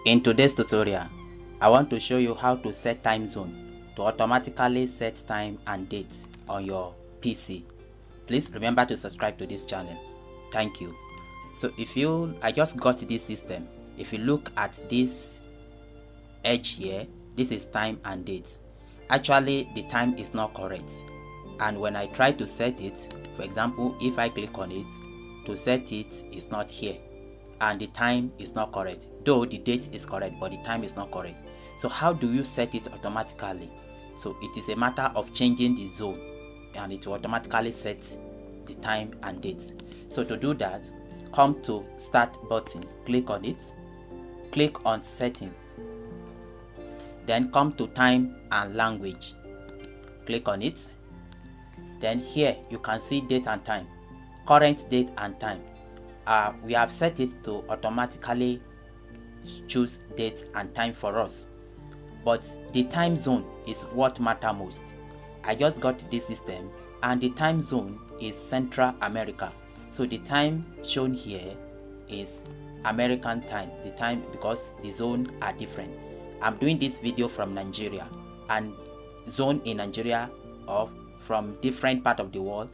In today's tutorial, I want to show you how to set time zone to automatically set time and date on your PC. Please remember to subscribe to this channel. Thank you. So I just got this system. If you look at this edge here, this is time and date. Actually, the time is not correct. And when I try to set it, for example, if I click on it, to set it is not here. And the time is not correct, though the date is correct, but the time is not correct. So how do you set it automatically? So it is a matter of changing the zone, and it will automatically set the time and date. So to do that, come to Start button, click on it, click on Settings, then come to Time and Language, click on it. Then here you can see date and time, current date and time. We have set it to automatically choose date and time for us, but the time zone is what matters most. I just got this system and the time zone is Central America, so the time shown here is American time, the time, because the zone are different. I'm doing this video from Nigeria, and zone in Nigeria or from different part of the world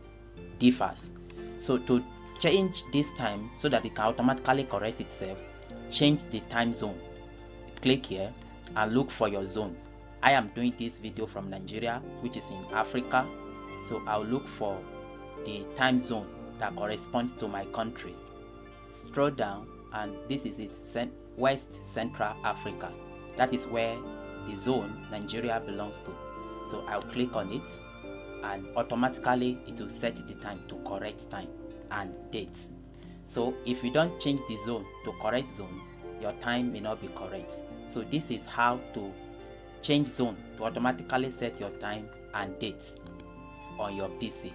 differs. So to change this time so that it can automatically correct itself, change the time zone. Click here and look for your zone. I am doing this video from Nigeria, which is in Africa, so I'll look for the time zone that corresponds to my country. Scroll down and this is it, West Central Africa. That is where the zone Nigeria belongs to. So I'll click on it and automatically it will set the time to correct time and dates. So if you don't change the zone to correct zone, your time may not be correct. So this is how to change zone to automatically set your time and dates on your PC.